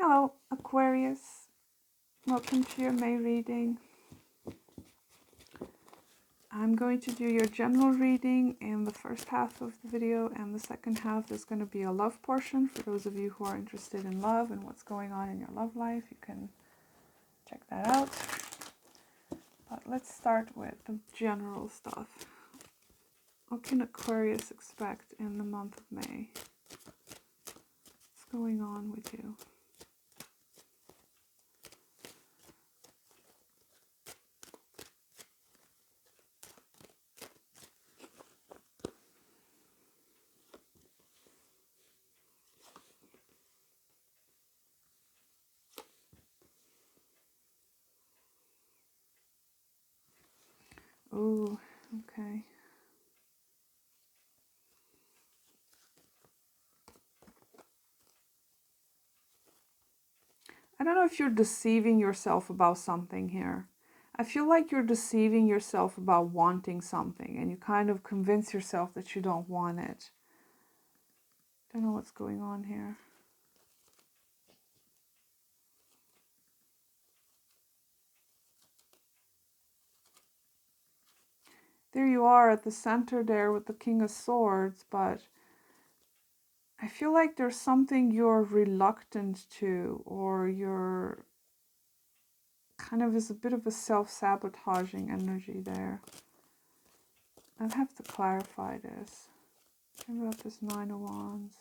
Hello, Aquarius. Welcome to your May reading. I'm going to do your general reading in the first half of the video, and the second half is going to be a love portion. For those of you who are interested in love and what's going on in your love life, you can check that out. But let's start with the general stuff. What can Aquarius expect in the month of May? What's going on with you? Oh, okay. I don't know if you're deceiving yourself about something here. I feel like you're deceiving yourself about wanting something, and you kind of convince yourself that you don't want it. Don't know what's going on here. There you are at the center there with the King of Swords, but I feel like there's something you're reluctant to, or you're kind of is a bit of a self-sabotaging energy there. I'd have to clarify this. What about this Nine of Wands?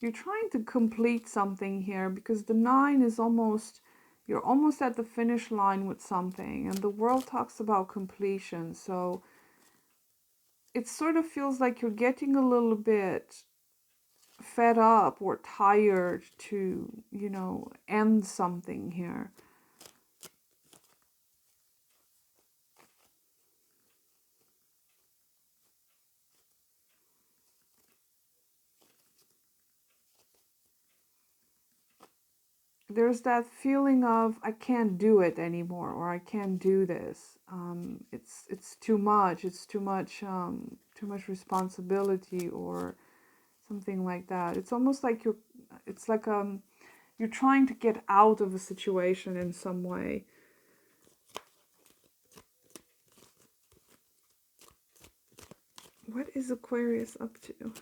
You're trying to complete something here because the 9 is almost, you're almost at the finish line with something, and the world talks about completion. So it sort of feels like you're getting a little bit fed up or tired to, you know, end something here. There's that feeling of I can't do it anymore, or I can't do this. It's too much. It's too much responsibility, or something like that. It's almost like it's like you're trying to get out of a situation in some way. What is Aquarius up to?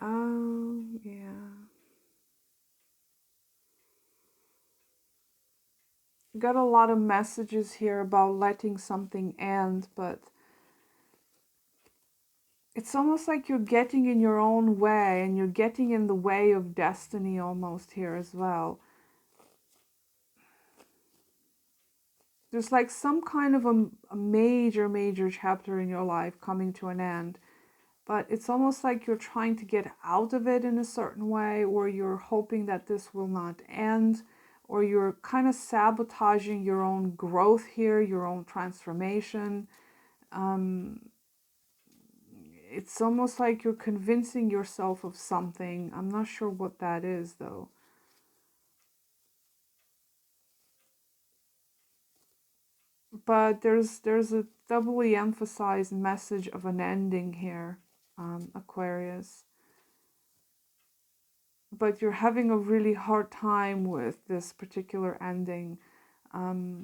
Oh, yeah. Got a lot of messages here about letting something end, but it's almost like you're getting in your own way, and you're getting in the way of destiny almost here as well. There's like some kind of a major chapter in your life coming to an end. But it's almost like you're trying to get out of it in a certain way, or you're hoping that this will not end, or you're kind of sabotaging your own growth here, your own transformation. It's almost like you're convincing yourself of something. I'm not sure what that is, though. But there's a doubly emphasized message of an ending here, Aquarius. But you're having a really hard time with this particular ending. Yeah,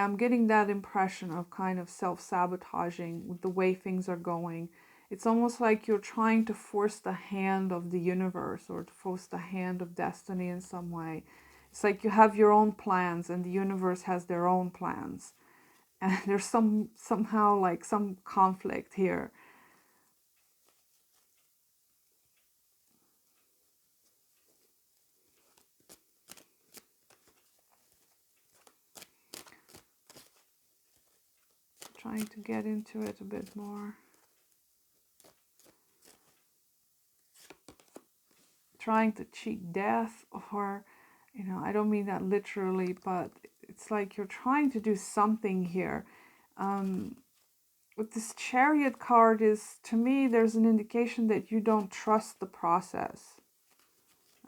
I'm getting that impression of kind of self-sabotaging with the way things are going. It's almost like you're trying to force the hand of the universe, or to force the hand of destiny in some way. It's like you have your own plans, and the universe has their own plans. And there's somehow like some conflict here. Trying to get into it a bit more. trying to cheat death, or, you know, I don't mean that literally, but it's like you're trying to do something here. With this Chariot card is, to me, there's an indication that you don't trust the process.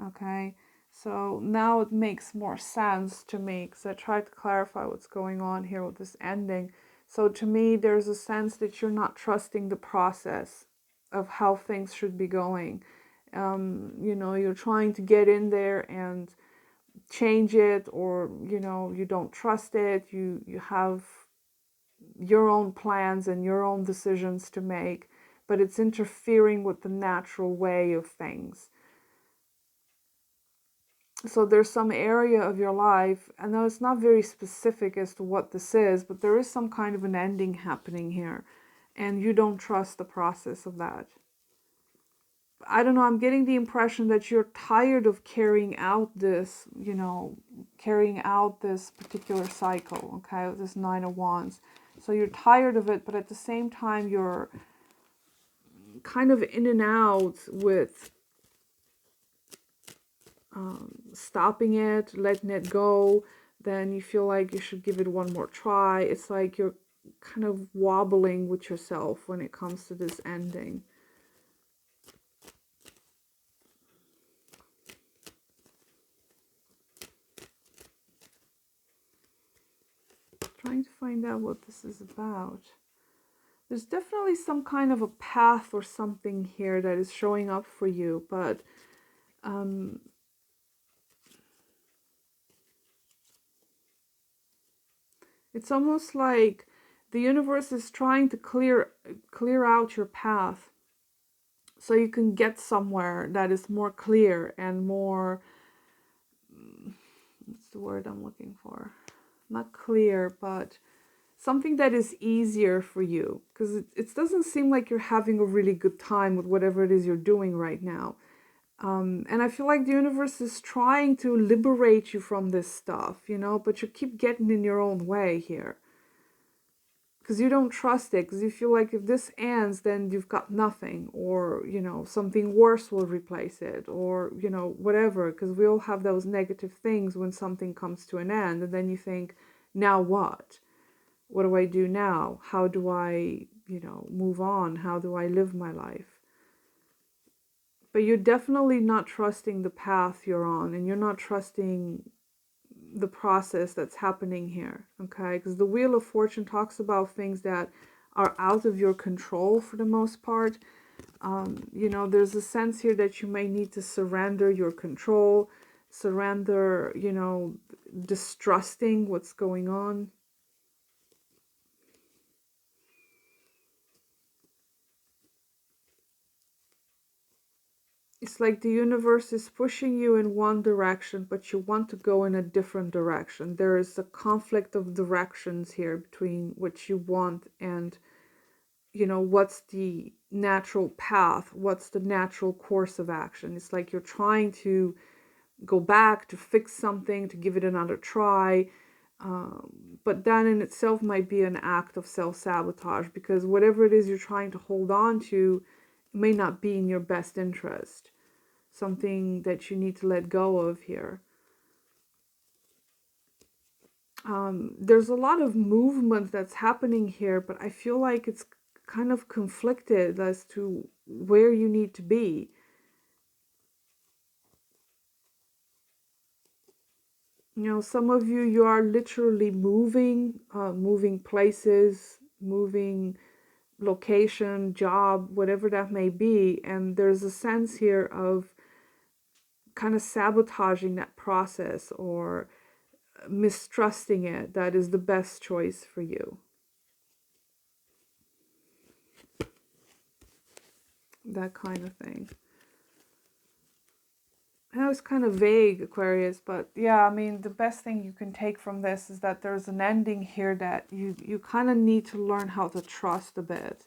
Okay, so now it makes more sense to me, because I tried to clarify what's going on here with this ending. So to me, there's a sense that you're not trusting the process of how things should be going. You know, you're trying to get in there and change it, or, you know, you don't trust it. You have your own plans and your own decisions to make, but it's interfering with the natural way of things. So there's some area of your life, I know it's not very specific as to what this is, but there is some kind of an ending happening here, and you don't trust the process of that. I don't know, I'm getting the impression that you're tired of carrying out this, you know, carrying out this particular cycle, okay, this Nine of Wands. So you're tired of it, but at the same time, you're kind of in and out with stopping it, letting it go. Then you feel like you should give it one more try. It's like you're kind of wobbling with yourself when it comes to this ending. Trying to find out what this is about. There's definitely some kind of a path or something here that is showing up for you, but it's almost like the universe is trying to clear out your path so you can get somewhere that is more clear and more, what's the word I'm looking for? Not clear, but something that is easier for you, because it doesn't seem like you're having a really good time with whatever it is you're doing right now. And I feel like the universe is trying to liberate you from this stuff, you know, but you keep getting in your own way here. Because you don't trust it, because you feel like if this ends, then you've got nothing, or, you know, something worse will replace it, or, you know, whatever, because we all have those negative things when something comes to an end, and then you think, now what? What do I do now? How do I, you know, move on? How do I live my life? But you're definitely not trusting the path you're on, and you're not trusting the process that's happening here, okay? Because the Wheel of Fortune talks about things that are out of your control for the most part. You know, there's a sense here that you may need to surrender your control, surrender, you know, distrusting what's going on. It's like the universe is pushing you in one direction, but you want to go in a different direction. There is a conflict of directions here between what you want and, you know, what's the natural path, what's the natural course of action. It's like you're trying to go back to fix something, to give it another try. But that in itself might be an act of self-sabotage, because whatever it is you're trying to hold on to may not be in your best interest. Something that you need to let go of here. There's a lot of movement that's happening here, but I feel like it's kind of conflicted as to where you need to be. You know, some of you, you are literally moving, moving places, moving location, job, whatever that may be. And there's a sense here of kind of sabotaging that process or mistrusting it, that is the best choice for you. That kind of thing. I know it's kind of vague, Aquarius, but yeah, I mean, the best thing you can take from this is that there's an ending here that you kind of need to learn how to trust a bit.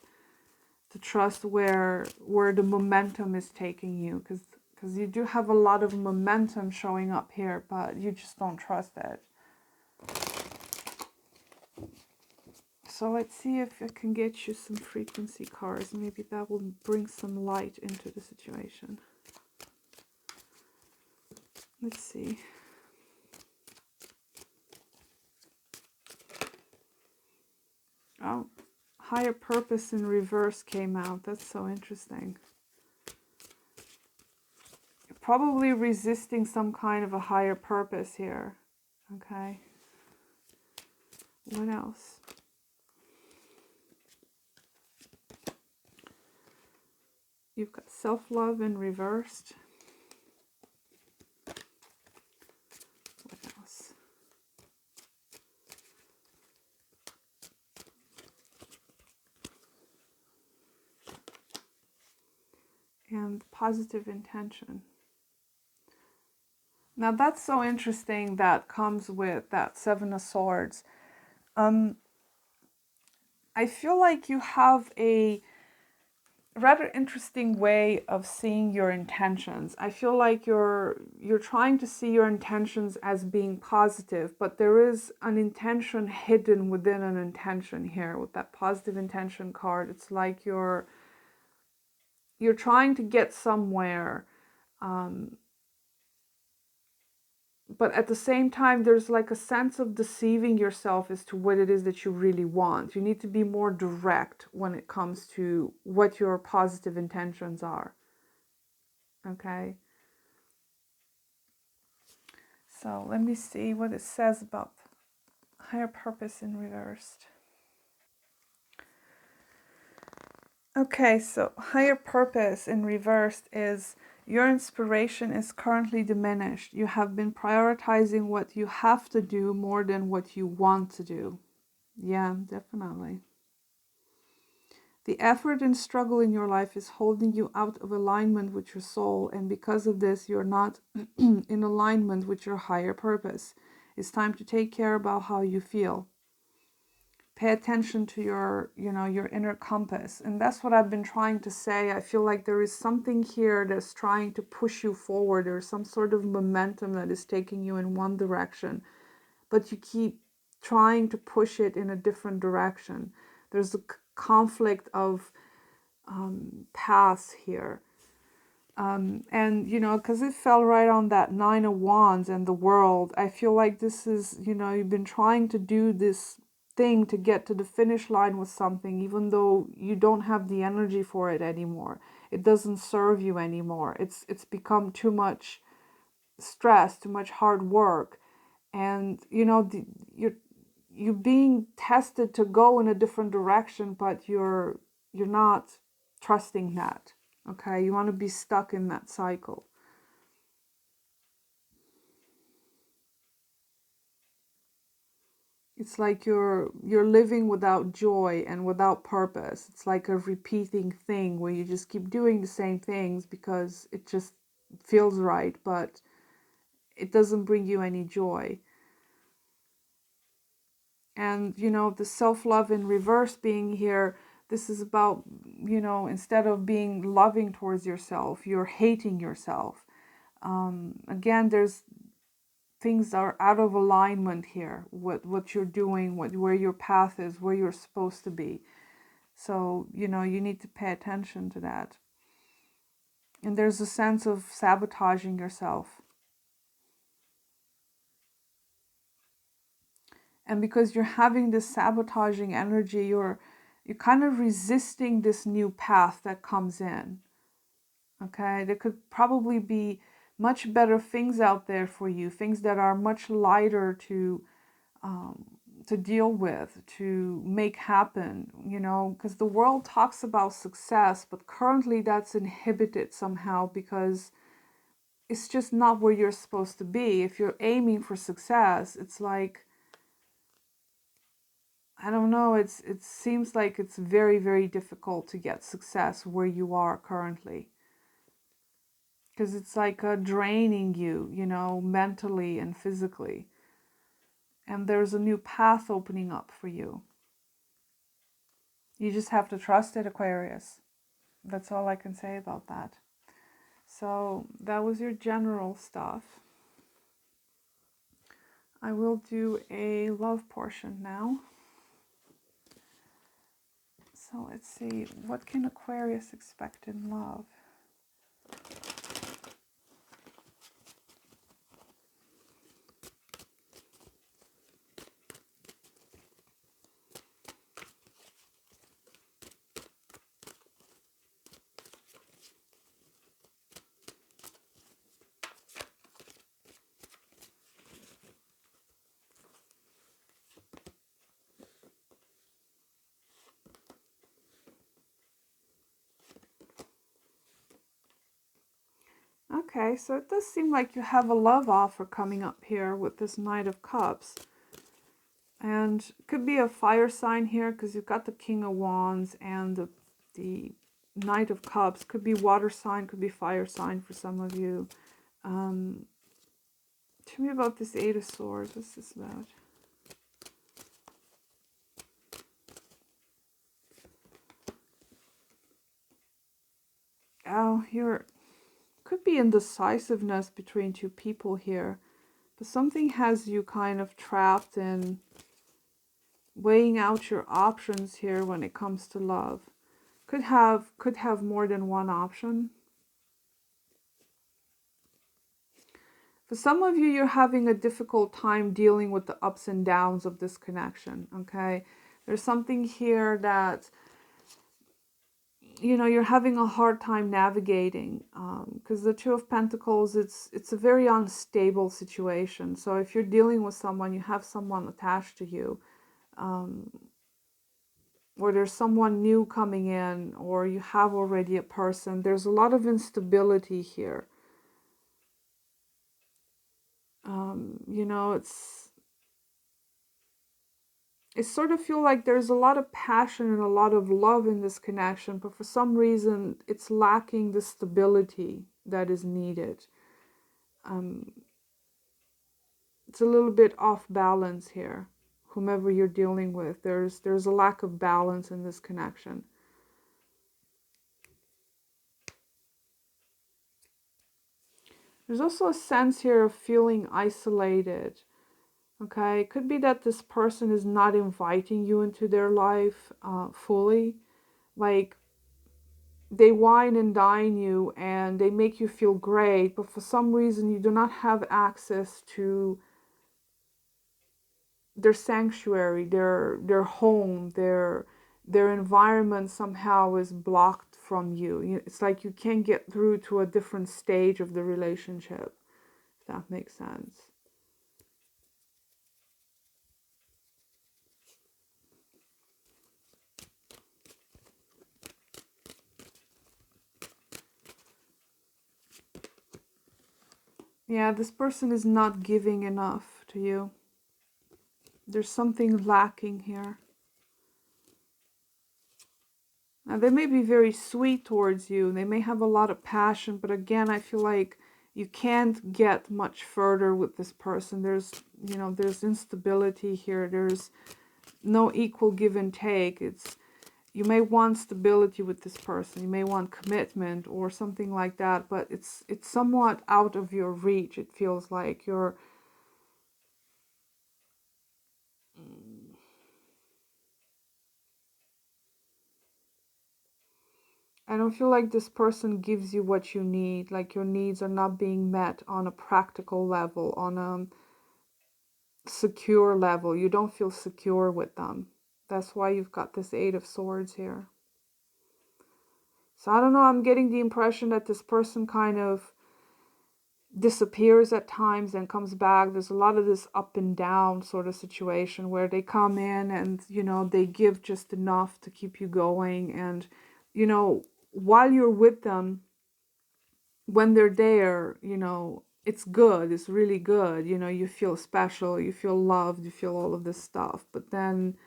To trust where the momentum is taking you, because you do have a lot of momentum showing up here, but you just don't trust it. So let's see if I can get you some frequency cards. Maybe that will bring some light into the situation. Let's see. Oh, higher purpose in reverse came out. That's so interesting. You're probably resisting some kind of a higher purpose here. Okay. What else? You've got self-love in reversed. What else? And positive intention. Now that's so interesting, that comes with that Seven of Swords. I feel like you have a rather interesting way of seeing your intentions. I feel like you're trying to see your intentions as being positive, but there is an intention hidden within an intention here with that positive intention card. It's like you're trying to get somewhere, but at the same time, there's like a sense of deceiving yourself as to what it is that you really want. You need to be more direct when it comes to what your positive intentions are. Okay? So let me see what it says about higher purpose in reversed. Okay, so higher purpose in reversed is your inspiration is currently diminished. You have been prioritizing what you have to do more than what you want to do. Yeah, definitely. The effort and struggle in your life is holding you out of alignment with your soul, and because of this, you're not in alignment with your higher purpose. It's time to take care about how you feel. Pay attention to your, your inner compass. And that's what I've been trying to say. I feel like there is something here that's trying to push you forward. There's some sort of momentum that is taking you in one direction, but you keep trying to push it in a different direction. There's a conflict of paths here. And, because it fell right on that Nine of Wands and the World, I feel like this is, you've been trying to do this thing to get to the finish line with something, even though you don't have the energy for it anymore. It doesn't serve you anymore. It's become too much stress, too much hard work. And, you're being tested to go in a different direction, but you're not trusting that. Okay, you want to be stuck in that cycle. It's like you're living without joy and without purpose. It's like a repeating thing where you just keep doing the same things because it just feels right, but it doesn't bring you any joy. And, the self-love in reverse being here, this is about, instead of being loving towards yourself, you're hating yourself. Again, there's things that are out of alignment here, what you're doing, where your path is, where you're supposed to be. So, you need to pay attention to that. And there's a sense of sabotaging yourself. And because you're having this sabotaging energy, you're kind of resisting this new path that comes in. Okay, there could probably be much better things out there for you, things that are much lighter to deal with, to make happen, because the world talks about success, but currently that's inhibited somehow because it's just not where you're supposed to be. If you're aiming for success, it's like, I don't know, it seems like it's very, very difficult to get success where you are currently. Because it's like draining you, mentally and physically. And there's a new path opening up for you. You just have to trust it, Aquarius. That's all I can say about that. So that was your general stuff. I will do a love portion now. So let's see, what can Aquarius expect in love? Okay, so it does seem like you have a love offer coming up here with this Knight of Cups. And it could be a fire sign here because you've got the King of Wands and the Knight of Cups. Could be water sign, could be fire sign for some of you. Tell me about this Eight of Swords. What's this about? Oh, could be indecisiveness between two people here. But something has you kind of trapped in weighing out your options here when it comes to love. Could have more than one option. For some of you, you're having a difficult time dealing with the ups and downs of this connection, okay? There's something here that, you know, you're having a hard time navigating because the Two of Pentacles, it's a very unstable situation. So if you're dealing with someone, you have someone attached to you, or there's someone new coming in, or you have already a person, there's a lot of instability here. You know, it sort of feel like there's a lot of passion and a lot of love in this connection, but for some reason it's lacking the stability that is needed. It's a little bit off balance here. Whomever you're dealing with, there's a lack of balance in this connection. There's also a sense here of feeling isolated. Okay, it could be that this person is not inviting you into their life fully. Like, they wine and dine you and they make you feel great, but for some reason you do not have access to their sanctuary, their home, their environment somehow is blocked from you. It's like you can't get through to a different stage of the relationship, if that makes sense. Yeah, this person is not giving enough to you. There's something lacking here. Now, they may be very sweet towards you. They may have a lot of passion, but again, I feel like you can't get much further with this person. There's, you know, there's instability here. There's no equal give and take. You may want stability with this person. You may want commitment or something like that, but it's somewhat out of your reach. It feels like I don't feel like this person gives you what you need. Like, your needs are not being met on a practical level, on a secure level. You don't feel secure with them. That's why you've got this Eight of Swords here. So I don't know, I'm getting the impression that this person kind of disappears at times and comes back. There's a lot of this up and down sort of situation where they come in and, you know, they give just enough to keep you going. And, you know, while you're with them, when they're there, you know, it's good. It's really good. You know, you feel special, you feel loved, you feel all of this stuff. But then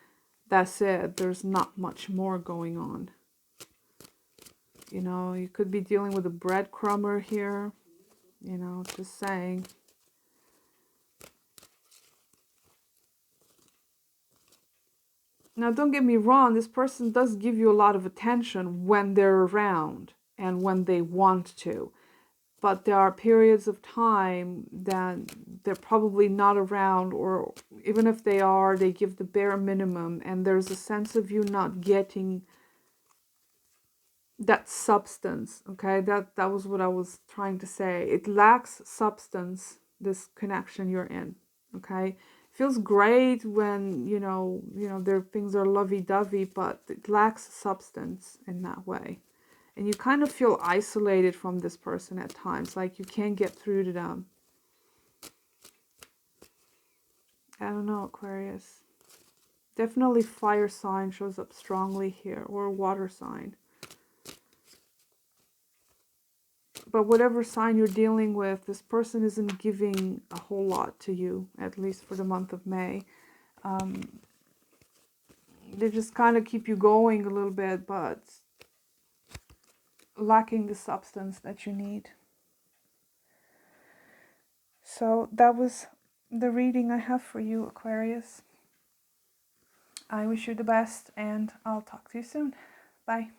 that's it. There's not much more going on. You know, you could be dealing with a breadcrumber here. You know, just saying. Now, don't get me wrong. This person does give you a lot of attention when they're around and when they want to. But there are periods of time that they're probably not around, or even if they are, they give the bare minimum. And there's a sense of you not getting that substance. Okay, that was what I was trying to say. It lacks substance, this connection you're in. Okay, feels great when you know there things are lovey-dovey, but it lacks substance in that way. And you kind of feel isolated from this person at times, like you can't get through to them. I don't know, Aquarius. Definitely fire sign shows up strongly here, or water sign. but whatever sign you're dealing with, this person isn't giving a whole lot to you, at least for the month of May. They just kind of keep you going a little bit, but lacking the substance that you need. So that was the reading I have for you, Aquarius. I wish you the best, and I'll talk to you soon. Bye.